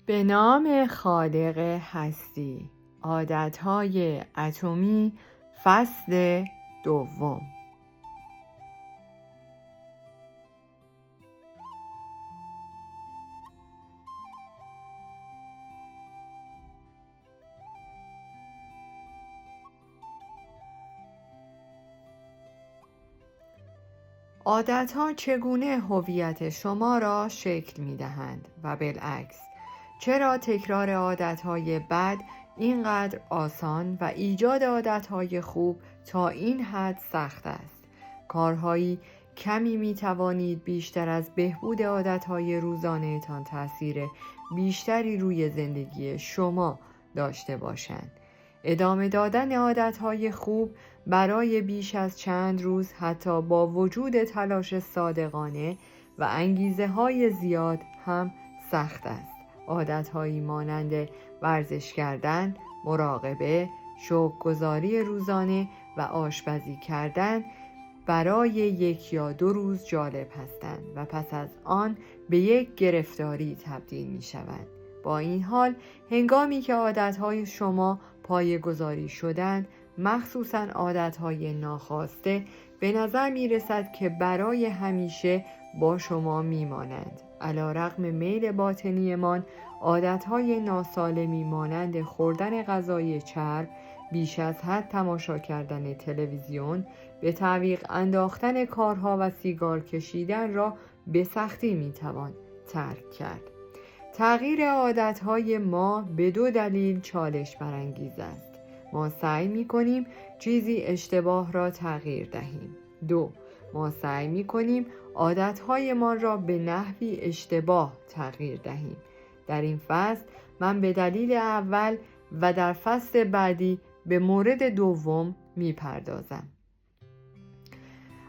به نام خالق هستی، عادتهای اتمی، فصل دوم. عادتها چگونه هویت شما را شکل می دهند و بالعکس؟ چرا تکرار عادتهای بد اینقدر آسان و ایجاد عادتهای خوب تا این حد سخت است؟ کارهایی کمی می توانید بیشتر از بهبود عادتهای روزانه تان تأثیر بیشتری روی زندگی شما داشته باشند. ادامه دادن عادتهای خوب برای بیش از چند روز حتی با وجود تلاش صادقانه و انگیزه های زیاد هم سخت است. عادتهایی مانند ورزش کردن، مراقبه، شوق‌گزاری روزانه و آشپزی کردن برای 1 یا 2 روز جالب هستند و پس از آن به یک گرفتاری تبدیل می شوند. با این حال هنگامی که عادتهای شما پایه‌گذاری شدند، مخصوصاً عادتهای ناخواسته، به نظر می رسد که برای همیشه با شما می مانند. علی‌رغم میل باطنیمان، عادتهای ناسالمی مانند خوردن غذای چرب، بیش از حد تماشا کردن تلویزیون، به تعویق انداختن کارها و سیگار کشیدن را به سختی می توان ترک کرد. تغییر عادتهای ما به 2 دلیل چالش برانگیز است. ما سعی می کنیم چیزی اشتباه را تغییر دهیم. 2. ما سعی می کنیم عادتهایمان را به نحوی اشتباه تغییر دهیم. در این فصل من به دلیل اول و در فصل بعدی به مورد دوم می پردازم.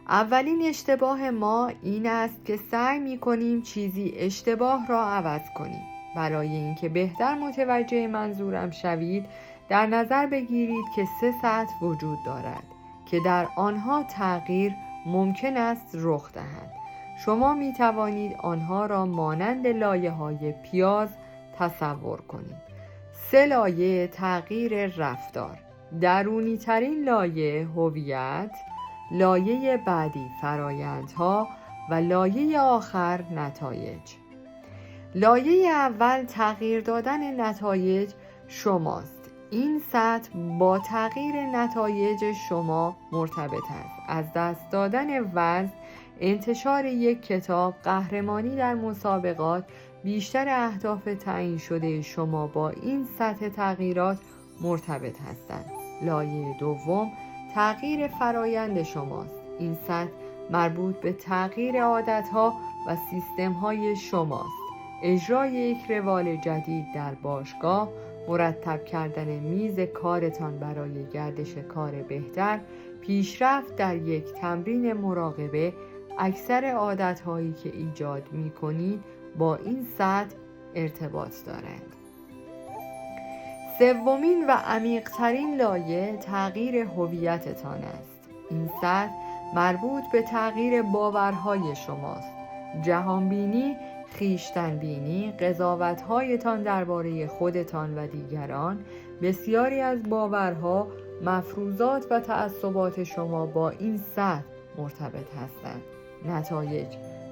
اولین اشتباه ما این است که سعی می کنیم چیزی اشتباه را عوض کنیم. برای اینکه بهتر متوجه منظورم شوید، در نظر بگیرید که 3 سطح وجود دارد که در آنها تغییر ممکن است رخ دهد. شما می توانید آنها را مانند لایه‌های پیاز تصور کنید. 3 لایه تغییر رفتار: درونی ترین لایه هویت، لایه بعدی فرایندها و لایه آخر نتایج. لایه اول تغییر دادن نتایج شماست. این سطح با تغییر نتایج شما مرتبط است. از دست دادن وزن، انتشار یک کتاب، قهرمانی در مسابقات، بیشتر اهداف تعیین شده شما با این سطح تغییرات مرتبط هستند. لایه دوم تغییر فرایند شماست. این سطح مربوط به تغییر عادتها و سیستم‌های شماست. اجرای یک روال جدید در باشگاه، مرتب کردن میز کارتان برای گردش کار بهتر، پیشرفت در یک تمرین مراقبه، اکثر عادت‌هایی که ایجاد می‌کنید با این سطح ارتباط دارند. سومین و عمیق‌ترین لایه تغییر هویتتان است. این سطح مربوط به تغییر باورهای شماست. جهانبینی، خویشتن‌بینی، قضاوت‌هایتان درباره خودتان و دیگران. بسیاری از باورها، مفروضات و تعصبات شما با این سطح مرتبط هستند. نتایج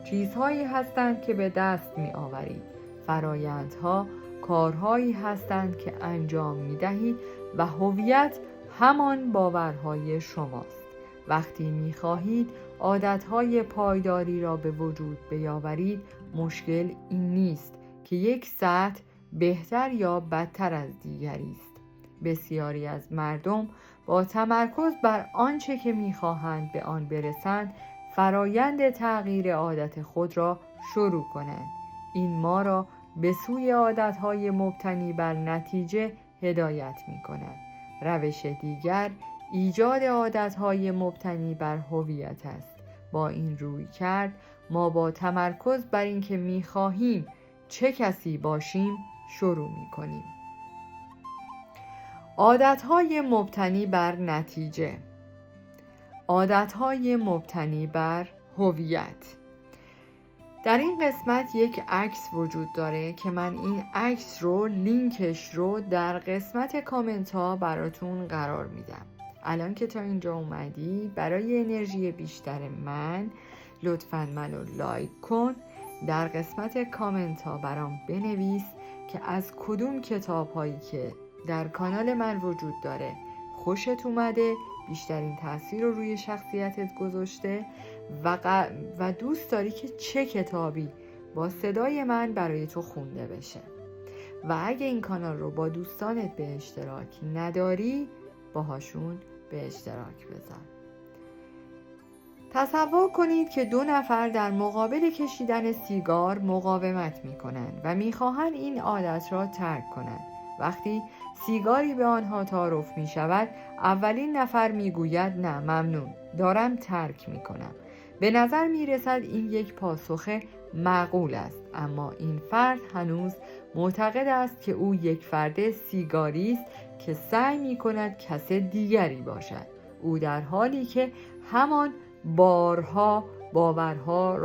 چیزهایی هستند که به دست می آورید. فرایندها کارهایی هستند که انجام می دهید و هویت همان باورهای شماست. وقتی می خواهید عادتهای پایداری را به وجود بیاورید، مشکل این نیست که یک سطح بهتر یا بدتر از دیگری است. بسیاری از مردم با تمرکز بر آنچه که می خواهند به آن برسند، فرایند تغییر عادت خود را شروع کنند. این ما را به سوی عادتهای مبتنی بر نتیجه هدایت می کند. روش دیگر ایجاد عادتهای مبتنی بر هویت است. با این رویکرد ما با تمرکز بر اینکه می خواهیم چه کسی باشیم شروع می کنیم. عادتهای مبتنی بر نتیجه. عادتهای مبتنی بر هویت. در این قسمت یک عکس وجود داره که من این عکس رو لینکش رو در قسمت کامنت ها براتون قرار میدم. الان که تا اینجا اومدی برای انرژی بیشتر من لطفاً منو لایک کن، در قسمت کامنت ها برام بنویس که از کدوم کتاب هایی که در کانال من وجود داره خوشت اومده، بیشترین تاثیر رو روی شخصیتت گذاشته و دوست داری که چه کتابی با صدای من برای تو خونده بشه. و اگه این کانال رو با دوستانت به اشتراک نداری باهاشون به اشتراک بذار. تصور کنید که 2 نفر در مقابل کشیدن سیگار مقاومت میکنند و میخواهند این عادت را ترک کنند. وقتی سیگاری به آنها تعارف می شود، اولین نفر می گوید نه ممنون، دارم ترک می کنم. به نظر می رسد این یک پاسخ معقول است، اما این فرد هنوز معتقد است که او یک فرد سیگاری است که سعی می کند کس دیگری باشد. او در حالی که همان باورها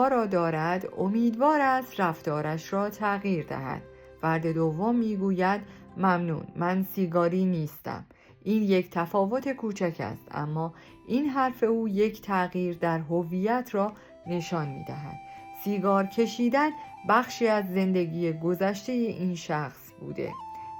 را دارد امیدوار است رفتارش را تغییر دهد. فرد دوم میگوید ممنون، من سیگاری نیستم. این یک تفاوت کوچک است، اما این حرف او یک تغییر در هویت را نشان میدهد. سیگار کشیدن بخشی از زندگی گذشته این شخص بوده،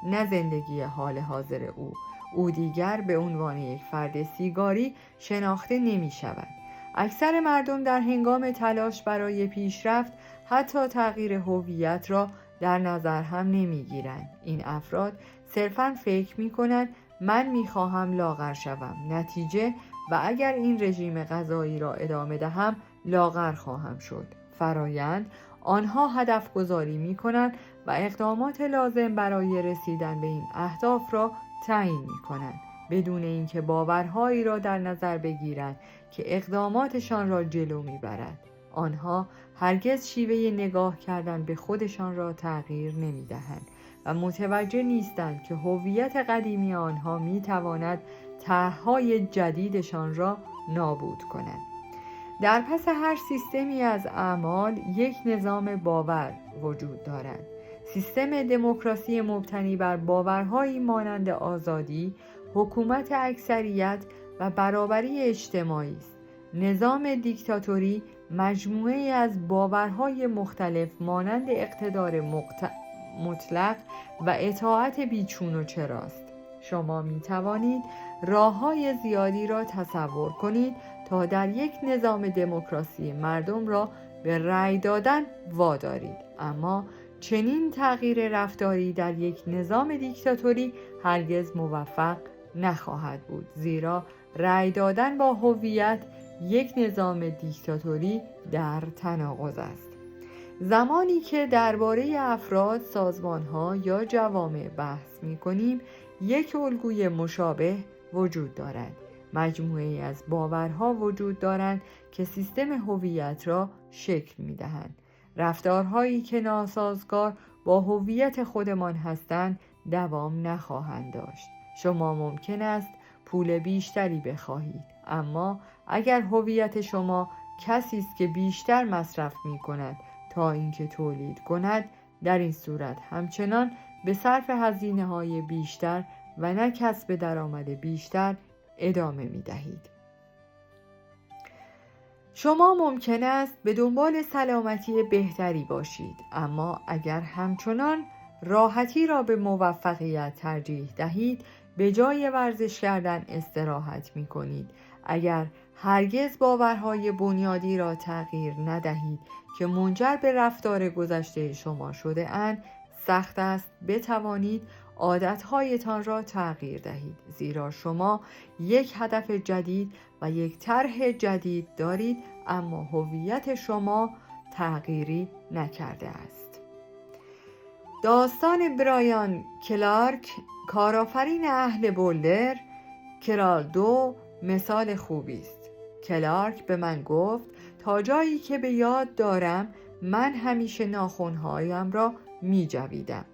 نه زندگی حال حاضر او. او دیگر به عنوان یک فرد سیگاری شناخته نمی شود. اکثر مردم در هنگام تلاش برای پیشرفت حتی تغییر هویت را در نظر هم نمی گیرند. این افراد صرفاً فکر می کنند من می خواهم لاغر شوم، نتیجه و اگر این رژیم غذایی را ادامه دهم لاغر خواهم شد. فرایند آنها هدف گذاری می کنند و اقدامات لازم برای رسیدن به این اهداف را تعیین می کنند بدون اینکه باورهایی را در نظر بگیرند که اقداماتشان را جلو می برد. آنها هرگز شیوه نگاه کردن به خودشان را تغییر نمی دهند و متوجه نیستند که هویت قدیمی آنها می تواند طرح‌های جدیدشان را نابود کند. در پس هر سیستمی از اعمال یک نظام باور وجود دارد. سیستم دموکراسی مبتنی بر باورهایی مانند آزادی، حکومت اکثریت و برابری اجتماعی است. نظام دیکتاتوری مجموعه‌ای از باورهای مختلف مانند اقتدار مطلق و اطاعت بیچون و چراست. شما می توانید راه‌های زیادی را تصور کنید تا در یک نظام دموکراسی مردم را به رأی دادن وادارید، اما چنین تغییر رفتاری در یک نظام دیکتاتوری هرگز موفق نخواهد بود، زیرا رأی دادن با هویت یک نظام دیکتاتوری در تناقض است. زمانی که درباره افراد، سازمان‌ها یا جوامع بحث می‌کنیم، یک الگوی مشابه وجود دارد. مجموعه‌ای از باورها وجود دارند که سیستم هویت را شکل می‌دهند. رفتارهایی که ناسازگار با هویت خودمان هستند دوام نخواهند داشت. شما ممکن است پول بیشتری بخواهید، اما اگر هویت شما کسی است که بیشتر مصرف می‌کند تا اینکه تولید کند، در این صورت همچنان به صرف هزینه‌های بیشتر و نه کسب درآمد بیشتر ادامه می‌دهید. شما ممکن است به دنبال سلامتی بهتری باشید، اما اگر همچنان راحتی را به موفقیت ترجیح دهید، به جای ورزش کردن استراحت می کنید. اگر هرگز باورهای بنیادی را تغییر ندهید که منجر به رفتار گذشته شما شده اند، سخت است بتوانید عادتهایتان را تغییر دهید، زیرا شما یک هدف جدید و یک طرح جدید دارید، اما هویت شما تغییری نکرده است. داستان برایان کلارک، کارآفرین اهل بولدر، کرال 2 مثال خوبی است. کلارک به من گفت تا جایی که به یاد دارم من همیشه ناخن‌هایم را می جویدم.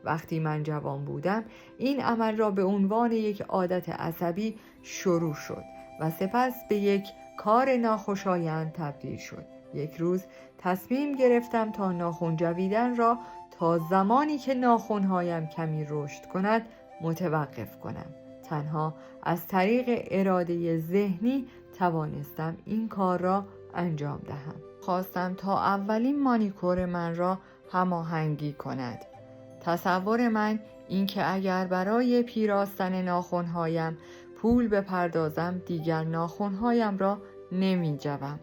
وقتی من جوان بودم این عمل را به عنوان یک عادت عصبی شروع شد و سپس به یک کار ناخوشایند تبدیل شد. یک روز تصمیم گرفتم تا ناخن جویدن را تا زمانی که ناخن‌هایم کمی رشد کند متوقف کنم. تنها از طریق اراده ذهنی توانستم این کار را انجام دهم. خواستم تا اولین مانیکور من را هماهنگی کند. تصور من این که اگر برای پیراستن ناخن‌هایم پول بپردازم دیگر ناخن‌هایم را نمی جوم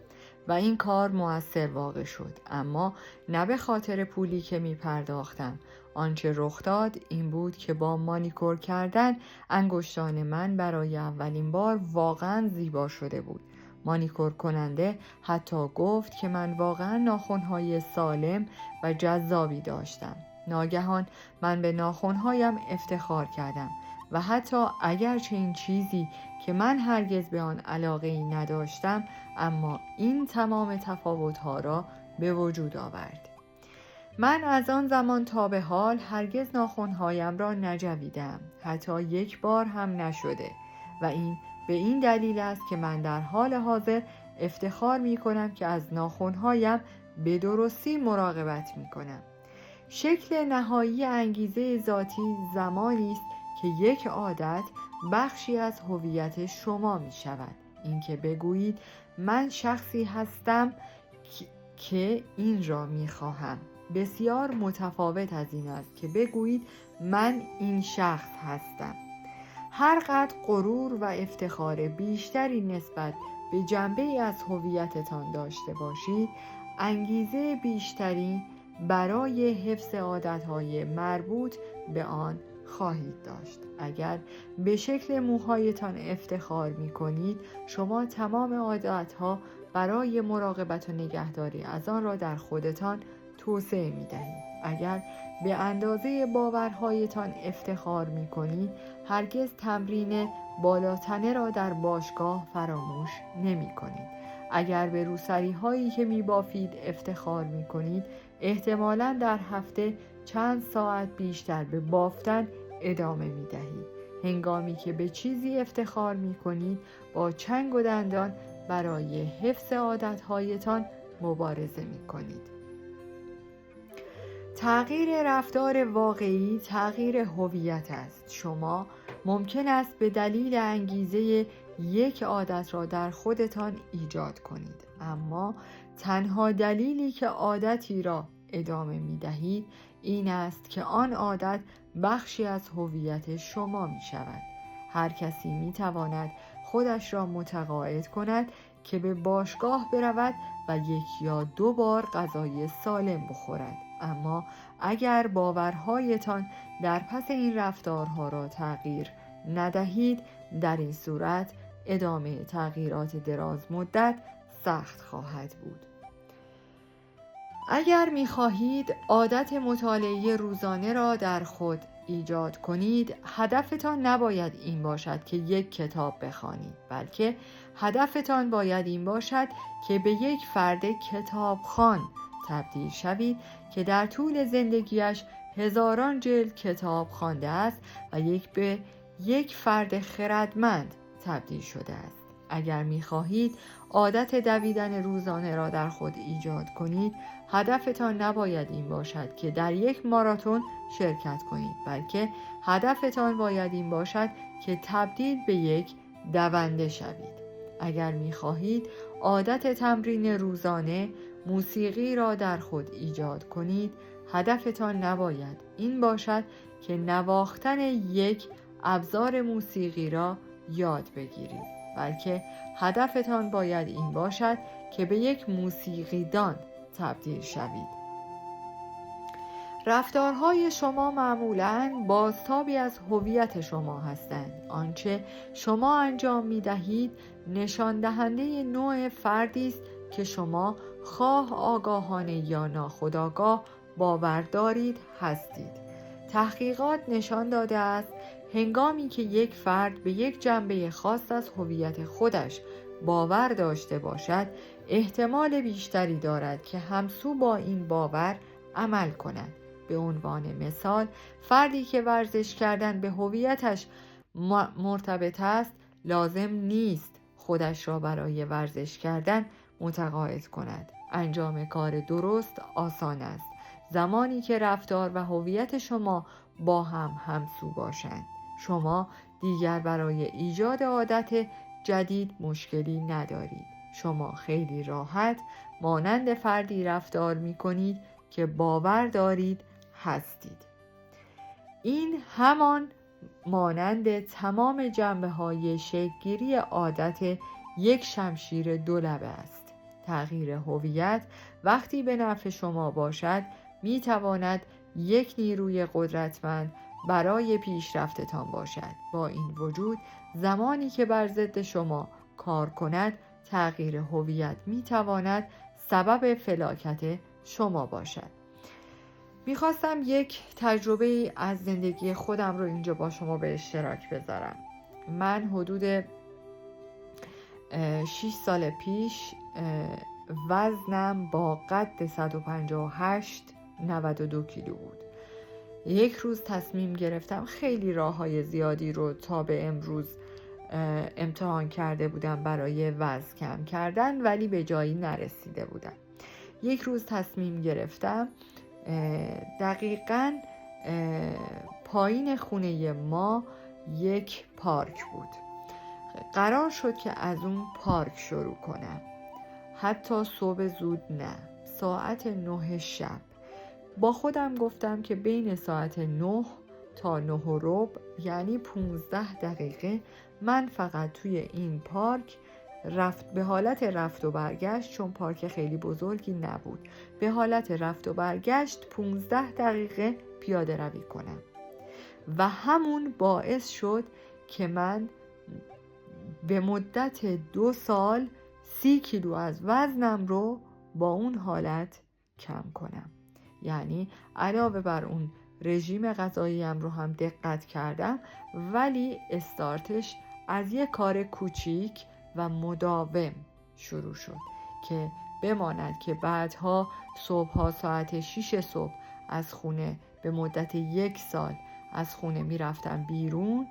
و این کار مؤثر واقع شد. اما نه به خاطر پولی که می پرداختم. آنچه رخ داد این بود که با مانیکور کردن انگشتان من برای اولین بار واقعا زیبا شده بود. مانیکور کننده حتی گفت که من واقعا ناخن‌های سالم و جذابی داشتم. ناگهان من به ناخن‌هایم افتخار کردم و حتی اگرچه این چیزی که من هرگز به آن علاقه‌ای نداشتم، اما این تمام تفاوت‌ها را به وجود آورد. من از آن زمان تا به حال هرگز ناخن‌هایم را نجویدم، حتی یک بار هم نشده و این به این دلیل است که من در حال حاضر افتخار می کنم که از ناخن‌هایم به درستی مراقبت می کنم. شکل نهایی انگیزه ذاتی زمانی است که یک عادت بخشی از هویت شما می شود. اینکه بگویید من شخصی هستم که این را می خواهم بسیار متفاوت از این است که بگویید من این شخص هستم. هر قدر غرور و افتخار بیشتری نسبت به جنبه‌ای از هویتتان داشته باشید، انگیزه بیشتری برای حفظ عادتهای مربوط به آن خواهید داشت. اگر به شکل موهایتان افتخار می کنید، شما تمام عادتها برای مراقبت و نگهداری از آن را در خودتان توسعه می دهید. اگر به اندازه باورهایتان افتخار می کنید، هرگز تمرین بالاتنه را در باشگاه فراموش نمی کنید. اگر به روسری هایی که می بافید افتخار می کنید، احتمالاً در هفته چند ساعت بیشتر به بافتن ادامه می دهید. هنگامی که به چیزی افتخار می کنید، با چنگ و دندان برای حفظ عادتهایتان مبارزه می کنید. تغییر رفتار واقعی تغییر هویت است. شما ممکن است به دلیل انگیزه یک عادت را در خودتان ایجاد کنید، اما تنها دلیلی که عادتی را ادامه می دهید این است که آن عادت بخشی از هویت شما می شود. هر کسی می تواند خودش را متقاعد کند که به باشگاه برود و 1 یا 2 بار غذای سالم بخورد، اما اگر باورهایتان در پس این رفتارها را تغییر ندهید، در این صورت ادامه تغییرات دراز مدت سخت خواهد بود. اگر می خواهید عادت مطالعه روزانه را در خود ایجاد کنید، هدفتان نباید این باشد که یک کتاب بخوانید، بلکه هدفتان باید این باشد که به یک فرد کتابخوان تبدیل شوید که در طول زندگیش هزاران جلد کتاب خوانده است و به یک فرد خردمند تبدیل شده است. اگر می‌خواهید عادت دویدن روزانه را در خود ایجاد کنید، هدفتان نباید این باشد که در یک ماراتون شرکت کنید، بلکه هدفتان باید این باشد که تبدیل به یک دونده شوید. اگر می‌خواهید عادت تمرین روزانه موسیقی را در خود ایجاد کنید، هدفتان نباید این باشد که نواختن یک ابزار موسیقی را یاد بگیرید، بلکه هدفتان باید این باشد که به یک موسیقیدان تبدیل شوید. رفتارهای شما معمولاً بازتابی از هویت شما هستند. آنچه شما انجام می دهید نشان دهنده نوع فردی است که شما خواه آگاهانه یا ناخودآگاه باور دارید هستید. تحقیقات نشان داده است هنگامی که یک فرد به یک جنبه خاص از هویت خودش باور داشته باشد، احتمال بیشتری دارد که همسو با این باور عمل کند. به عنوان مثال، فردی که ورزش کردن به هویتش مرتبط است، لازم نیست خودش را برای ورزش کردن متقاعد کند. انجام کار درست آسان است زمانی که رفتار و هویت شما با هم همسو باشند. شما دیگر برای ایجاد عادت جدید مشکلی ندارید. شما خیلی راحت مانند فردی رفتار می کنید که باور دارید هستید. این همان مانند تمام جنبه‌های شکل‌گیری عادت یک شمشیر دولبه است. تغییر هویت وقتی به نفع شما باشد می تواند یک نیروی قدرتمند برای پیشرفتتان باشد. با این وجود زمانی که بر ضد شما کار کند، تغییر هویت می تواند سبب فلاکت شما باشد. میخواستم یک تجربه از زندگی خودم رو اینجا با شما به اشتراک بذارم. من حدود 6 سال پیش وزنم با قد 158 92 کیلو بود. یک روز تصمیم گرفتم، خیلی راه‌های زیادی رو تا به امروز امتحان کرده بودم برای وزن کم کردن، ولی به جایی نرسیده بودم. یک روز تصمیم گرفتم، دقیقاً پایین خونه ما یک پارک بود. قرار شد که از اون پارک شروع کنم. حتی صبح زود نه، ساعت 9 شب. با خودم گفتم که بین ساعت 9 تا 9 و ربع، یعنی 15 دقیقه، من فقط توی این پارک به حالت رفت و برگشت، چون پارک خیلی بزرگی نبود، به حالت رفت و برگشت 15 دقیقه پیاده روی کنم و همون باعث شد که من به مدت 2 سال 30 کیلو از وزنم رو با اون حالت کم کنم. یعنی علاوه بر اون رژیم غذاییم رو هم دقت کردم، ولی استارتش از یک کار کوچیک و مداوم شروع شد که بماند که بعدها صبحها ساعت 6 صبح از خونه به مدت 1 سال از خونه می رفتم بیرون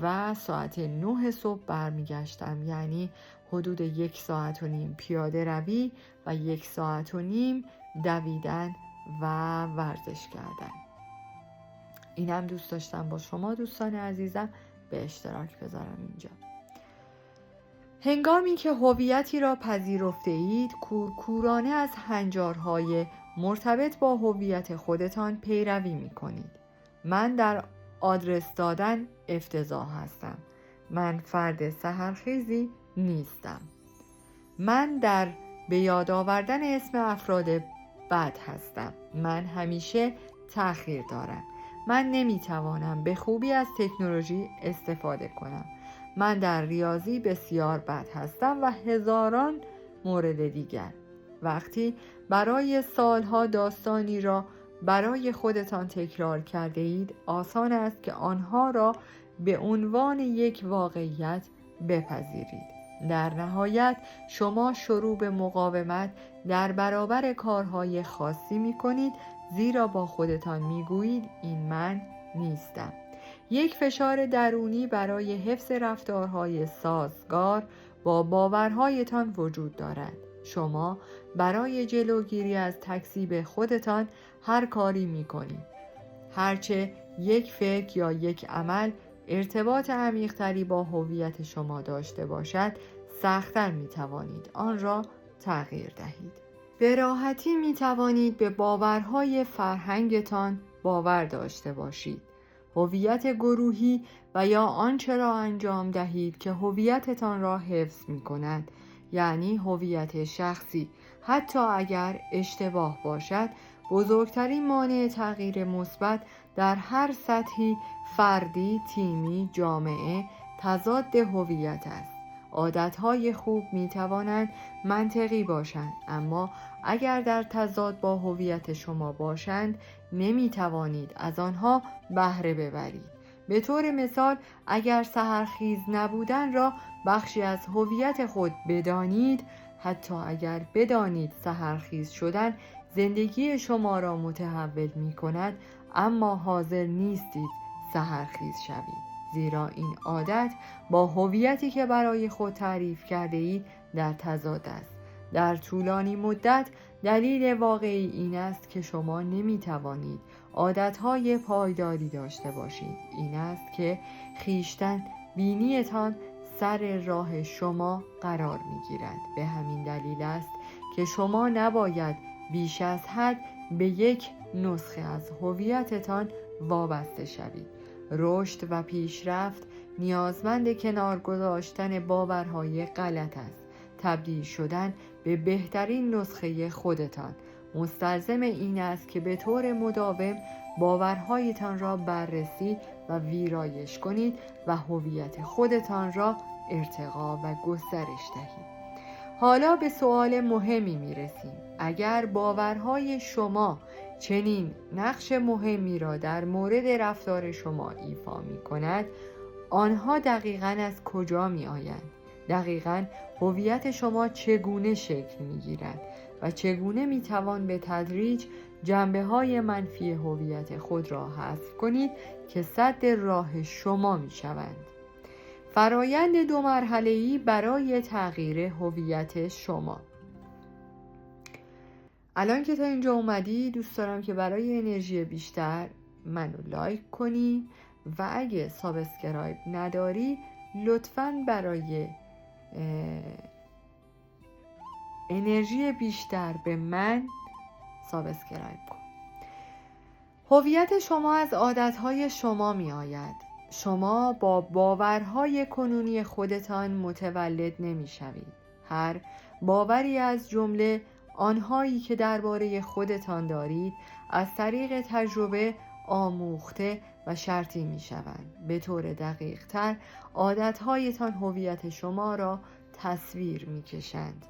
و ساعت 9 صبح برمیگشتم. یعنی حدود 1 ساعت و نیم پیاده روی و 1 ساعت و نیم دویدن و ورزش کردن. اینم دوست داشتم با شما دوستان عزیزم به اشتراک بذارم اینجا. هنگامی که هویتی را پذیرفته اید، کورکورانه از هنجارهای مرتبط با هویت خودتان پیروی می کنید. من در آدرس دادن افتضاح هستم. من فرد سحرخیزی نیستم. من در به یاد آوردن اسم افراد بد هستم. من همیشه تأخیر دارم. من نمیتوانم به خوبی از تکنولوژی استفاده کنم. من در ریاضی بسیار بد هستم و هزاران مورد دیگر. وقتی برای سالها داستانی را برای خودتان تکرار کرده اید، آسان است که آنها را به عنوان یک واقعیت بپذیرید. در نهایت شما شروع به مقاومت در برابر کارهای خاصی می کنید، زیرا با خودتان می گویید این من نیستم. یک فشار درونی برای حفظ رفتارهای سازگار با باورهایتان وجود دارد. شما برای جلوگیری از تکذیب خودتان هر کاری می کنید. هرچه یک فکر یا یک عمل ارتباط عمیق‌تری با هویت شما داشته باشد، سخت‌تر می توانید آن را تغییر دهید. به راحتی می توانید به باورهای فرهنگتان باور داشته باشید. هویت گروهی و یا آنچه را انجام دهید که هویتتان را حفظ می کند، یعنی هویت شخصی، حتی اگر اشتباه باشد، بزرگترین مانع تغییر مثبت در هر سطحی، فردی، تیمی، جامعه، تضاد هویت است. عادتهای خوب می توانند منطقی باشند، اما اگر در تضاد با هویت شما باشند، نمی توانید از آنها بهره ببرید. به طور مثال، اگر سحرخیز نبودن را بخشی از هویت خود بدانید، حتی اگر بدانید سحرخیز شدن زندگی شما را متحول می کند، اما حاضر نیستید سحرخیز شوید، زیرا این عادت با هویتی که برای خود تعریف کرده اید در تضاد است. در طولانی مدت دلیل واقعی این است که شما نمی توانید عادتهای پایداری داشته باشید. این است که خویشتن بینیتان سر راه شما قرار می گیرد. به همین دلیل است که شما نباید بیش از حد به یک نسخه از هویتتان وابسته شوید. رشد و پیشرفت نیازمند کنار گذاشتن باورهای غلط است. تبدیل شدن به بهترین نسخه خودتان مستلزم این است که به طور مداوم باورهایتان را بررسی و ویرایش کنید و هویت خودتان را ارتقا و گسترش دهید. حالا به سوال مهمی میرسیم. اگر باورهای شما چنین نقش مهمی را در مورد رفتار شما ایفا می کند، آنها دقیقاً از کجا می آیند؟ دقیقاً هویت شما چگونه شکل می گیرد و چگونه می توان به تدریج جنبه های منفی هویت خود را حذف کنید که سد راه شما می شوند. فرایند 2 مرحله‌ای برای تغییر هویت شما. الان که تا اینجا اومدی، دوست دارم که برای انرژی بیشتر منو لایک کنی و اگه سابسکرایب نداری لطفاً برای انرژی بیشتر به من سابسکرایب کن. هویت شما از عادتهای شما می آید. شما با باورهای کنونی خودتان متولد نمی شوید. هر باوری از جمله آنهایی که درباره خودتان دارید از طریق تجربه آموخته و شرطی می شوند. به طور دقیق تر عادتهایتان هویت شما را تصویر می کشند.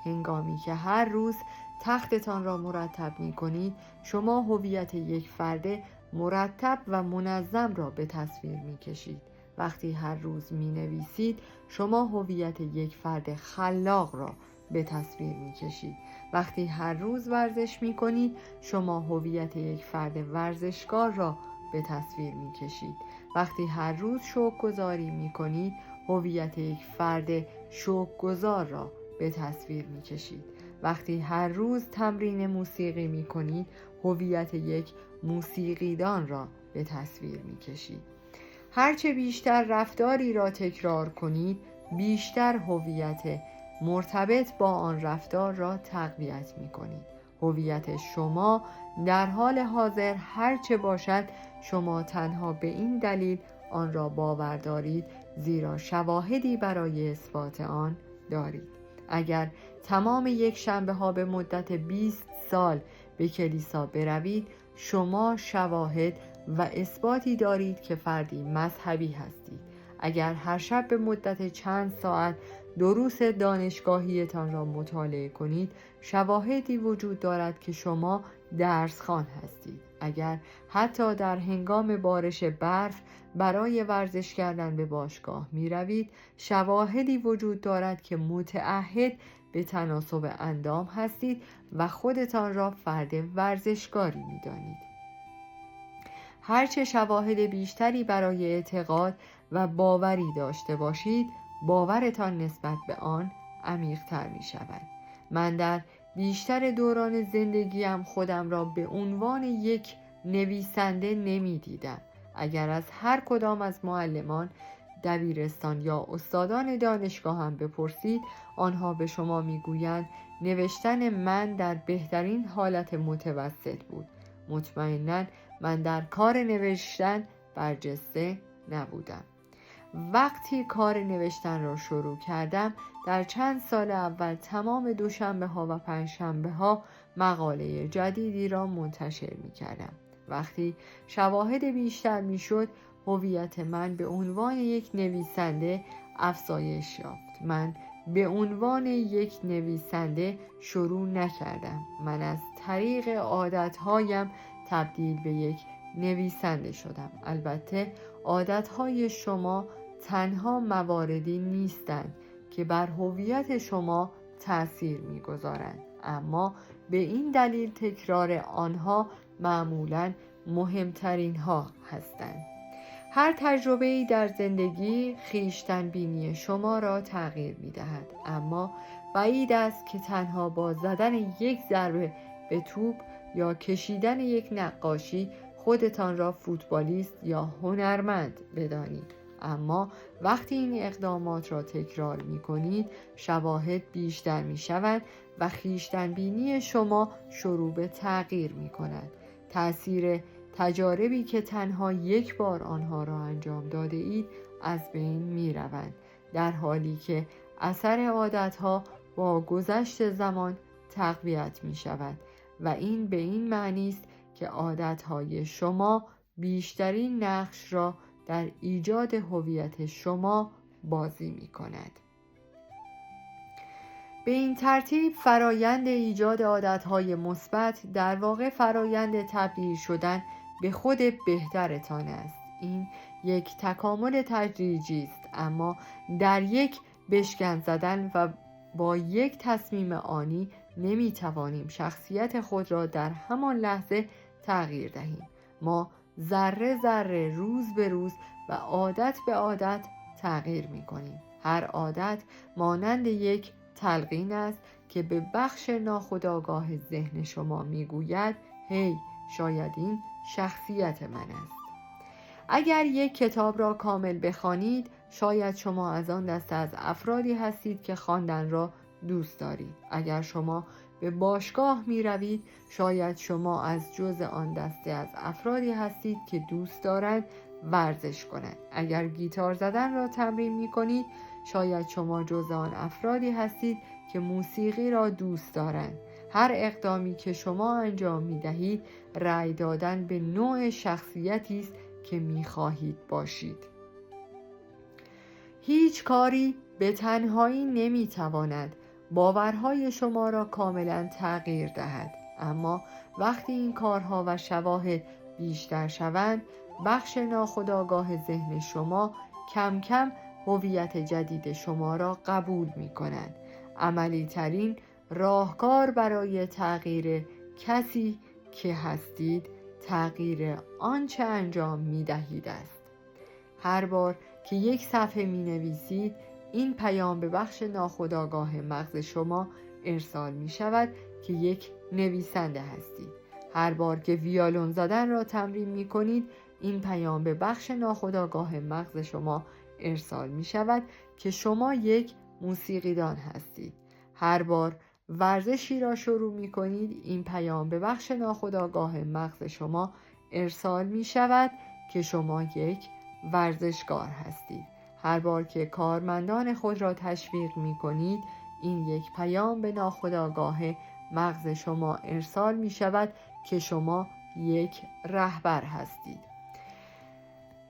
هنگامی که هر روز تختتان را مرتب می کنید، شما هویت یک فرد مرتب و منظم را به تصویر می کشید. وقتی هر روز می نویسید، شما هویت یک فرد خلاق را به تصویر می کشید. وقتی هر روز ورزش می کنید، شما هویت یک فرد ورزشکار را به تصویر می کشید. وقتی هر روز شوک‌گذاری می کنید، هویت یک فرد شوک‌گذار را به تصویر می کشید. وقتی هر روز تمرین موسیقی می کنید، هویت یک موسیقیدان را به تصویر می کشید. هرچه بیشتر رفتاری را تکرار کنید، بیشتر هویت مرتبط با آن رفتار را تقویت می کنید. هویت شما در حال حاضر هرچه باشد، شما تنها به این دلیل آن را باور دارید زیرا شواهدی برای اثبات آن دارید. اگر تمام یک شنبه ها به مدت 20 سال به کلیسا بروید، شما شواهد و اثباتی دارید که فردی مذهبی هستید. اگر هر شب به مدت چند ساعت دروس دانشگاهیتان را مطالعه کنید، شواهدی وجود دارد که شما درسخوان هستید. اگر حتی در هنگام بارش برف برای ورزش کردن به باشگاه می روید، شواهدی وجود دارد که متعهد به تناسب اندام هستید و خودتان را فرد ورزشکاری می دانید. هرچه شواهد بیشتری برای اعتقاد و باوری داشته باشید، باورتان نسبت به آن عمیق‌تر می شود. من در بیشتر دوران زندگیم خودم را به عنوان یک نویسنده نمی دیدم. اگر از هر کدام از معلمان دبیرستان یا استادان دانشگاه هم بپرسید، آنها به شما می گویند نوشتن من در بهترین حالت متوسط بود. مطمئناً من در کار نوشتن برجسته نبودم. وقتی کار نوشتن را شروع کردم، در چند سال اول تمام دوشنبه ها و پنجشنبه ها مقاله جدیدی را منتشر می کردم. وقتی شواهد بیشتر می شد، هویت من به عنوان یک نویسنده افزایش یافت. من به عنوان یک نویسنده شروع نکردم. من از طریق عادتهایم تبدیل به یک نویسنده شدم. البته عادتهای شما تنها مواردی نیستند که بر هویت شما تأثیر می‌گذارند، اما به این دلیل تکرار آنها معمولاً مهمترین ها هستند. هر تجربه‌ای در زندگی خویشتن بینی شما را تغییر می‌دهد، اما بعید است که تنها با زدن یک ضربه به توپ یا کشیدن یک نقاشی خودتان را فوتبالیست یا هنرمند بدانید. اما وقتی این اقدامات را تکرار می کنید، شواهد بیشتر می شوند و خویشتن بینی شما شروع به تغییر می کند. تأثیر تجاربی که تنها یک بار آنها را انجام داده اید از بین می روند، در حالی که اثر عادتها با گذشت زمان تقویت می شود و این به این معنی است که عادتهای شما بیشترین نقش را در ایجاد هویت شما بازی می کند. به این ترتیب فرایند ایجاد عادتهای مثبت در واقع فرایند تبدیل شدن به خود بهترتان است. این یک تکامل تدریجی است، اما در یک بشکن زدن و با یک تصمیم آنی نمی توانیم شخصیت خود را در همان لحظه تغییر دهیم. ما ذره ذره، روز به روز و عادت به عادت تغییر می کنیم. هر عادت مانند یک تلقین است که به بخش ناخودآگاه ذهن شما می گوید هی، شاید این شخصیت من است. اگر یک کتاب را کامل بخوانید، شاید شما از آن دسته از افرادی هستید که خواندن را دوست دارید. اگر شما به باشگاه می روید، شاید شما از جزء آن دسته از افرادی هستید که دوست دارند ورزش کنند. اگر گیتار زدن را تمرین می کنید، شاید شما جزء آن افرادی هستید که موسیقی را دوست دارند. هر اقدامی که شما انجام می دهید، رأی دادن به نوع شخصیتی است که می خواهید باشید. هیچ کاری به تنهایی نمی تواند باورهای شما را کاملا تغییر دهد، اما وقتی این کارها و شواهد بیشتر شوند، بخش ناخودآگاه ذهن شما کم کم هویت جدید شما را قبول می کنند. عملی ترین راهکار برای تغییر کسی که هستید، تغییر آنچه انجام می دهید است. هر بار که یک صفحه می نویسید، این پیام به بخش ناخودآگاه مغز شما ارسال می شود که یک نویسنده هستید. هر بار که ویولن زدن را تمرین می کنید، این پیام به بخش ناخودآگاه مغز شما ارسال می شود که شما یک موسیقیدان هستید. هر بار ورزشی را شروع می کنید، این پیام به بخش ناخودآگاه مغز شما ارسال می شود که شما یک ورزشکار هستید. هر بار که کارمندان خود را تشویق می کنید، این یک پیام به ناخودآگاه مغز شما ارسال می شود که شما یک رهبر هستید.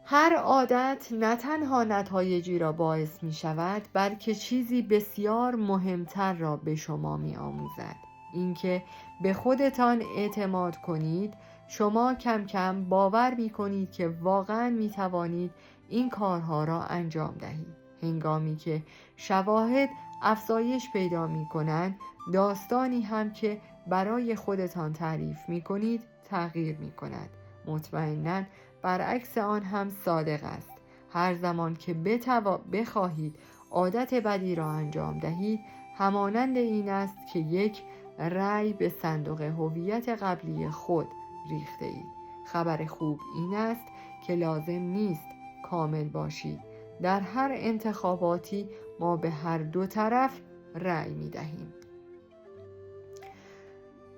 هر عادت نه تنها نتایجی را باعث می شود، بلکه چیزی بسیار مهمتر را به شما می آموزد. اینکه به خودتان اعتماد کنید. شما کم کم باور می کنید که واقعا می توانید این کارها را انجام دهید. هنگامی که شواهد افزایش پیدا می کنند، داستانی هم که برای خودتان تعریف می کنید تغییر می کند. مطمئناً برعکس آن هم صادق است. هر زمان که بخواهید عادت بدی را انجام دهید، همانند این است که یک رأی به صندوق هویت قبلی خود ریخته اید. خبر خوب این است که لازم نیست کامل باشید. در هر انتخاباتی ما به هر دو طرف رأی می دهیم.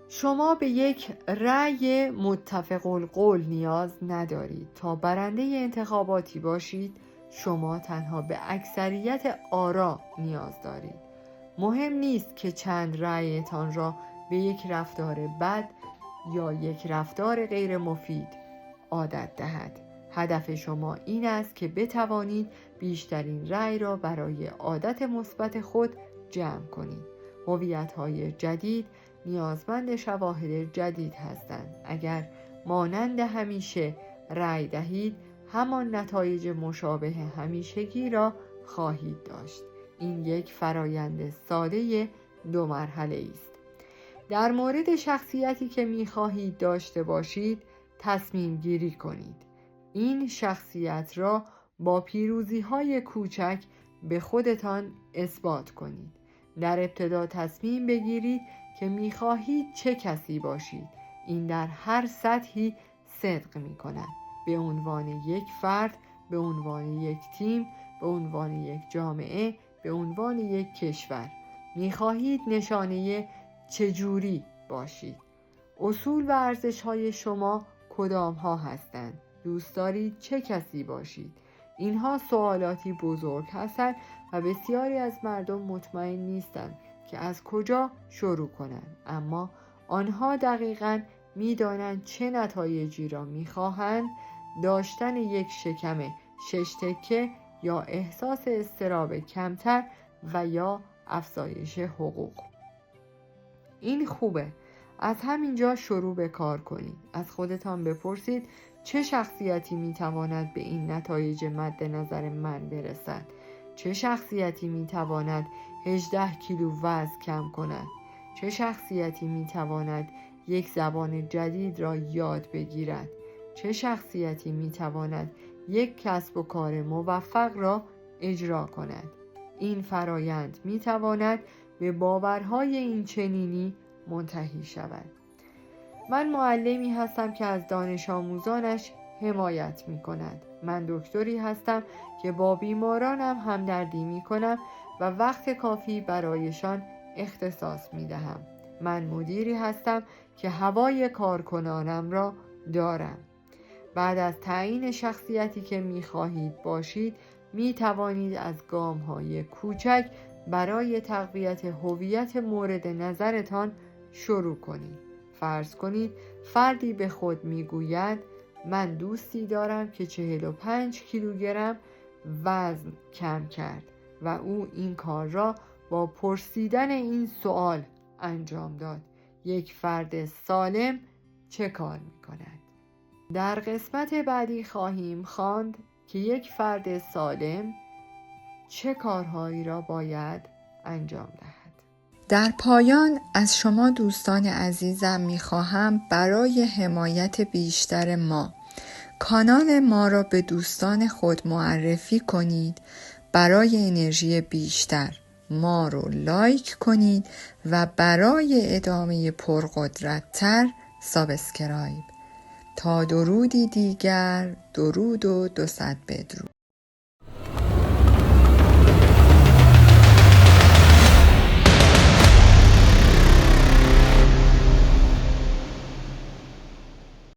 شما به یک رأی متفق القول نیاز ندارید. تا برنده انتخاباتی باشید، شما تنها به اکثریت آرا نیاز دارید. مهم نیست که چند رأیتان را به یک رفتار بد یا یک رفتار غیر مفید عادت دهد. هدف شما این است که بتوانید بیشترین رأی را برای عادت مثبت خود جمع کنید. هویت‌های جدید نیازمند شواهد جدید هستند. اگر مانند همیشه رأی دهید، همان نتایج مشابه همیشگی را خواهید داشت. این یک فرایند ساده 2 مرحله است. در مورد شخصیتی که می خواهید داشته باشید، تصمیم گیری کنید. این شخصیت را با پیروزی‌های کوچک به خودتان اثبات کنید. در ابتدا تصمیم بگیرید که می‌خواهید چه کسی باشید. این در هر سطحی صدق می‌کند. به عنوان یک فرد، به عنوان یک تیم، به عنوان یک جامعه، به عنوان یک کشور. می‌خواهید نشانه چجوری باشید؟ اصول و ارزش‌های شما کدام‌ها هستند؟ دوست دارید چه کسی باشید؟ اینها سوالاتی بزرگ هستند و بسیاری از مردم مطمئن نیستند که از کجا شروع کنند، اما آنها دقیقاً می‌دانند چه نتایجی را می‌خواهند. داشتن یک شکم 6 تکه یا احساس اضطراب کمتر و یا افزایش حقوق. این خوبه. از همینجا شروع به کار کنید. از خودتان بپرسید چه شخصیتی میتواند به این نتایج مد نظر من برسد؟ چه شخصیتی میتواند 18 کیلو وزن کم کند؟ چه شخصیتی میتواند یک زبان جدید را یاد بگیرد؟ چه شخصیتی میتواند یک کسب و کار موفق را اجرا کند؟ این فرایند میتواند به باورهای این چنینی منتهی شود. من معلمی هستم که از دانش آموزانش حمایت می کند. من دکتری هستم که با بیمارانم همدردی می کنم و وقت کافی برایشان اختصاص می دهم. من مدیری هستم که هوای کارکنانم را دارم. بعد از تعیین شخصیتی که می خواهید باشید، می توانید از گام‌های کوچک برای تقویت هویت مورد نظرتان شروع کنید. فرض کنید فردی به خود میگوید من دوستی دارم که 45 کیلوگرم وزن کم کرد و او این کار را با پرسیدن این سوال انجام داد: یک فرد سالم چه کار میکند؟ در قسمت بعدی خواهیم خواند که یک فرد سالم چه کارهایی را باید انجام دهد. در پایان از شما دوستان عزیزم میخواهم برای حمایت بیشتر ما کانال ما را به دوستان خود معرفی کنید. برای انرژی بیشتر ما رو لایک کنید و برای ادامه پرقدرت‌تر سابسکرایب. تا درودی دیگر، درود و 200 بدرود.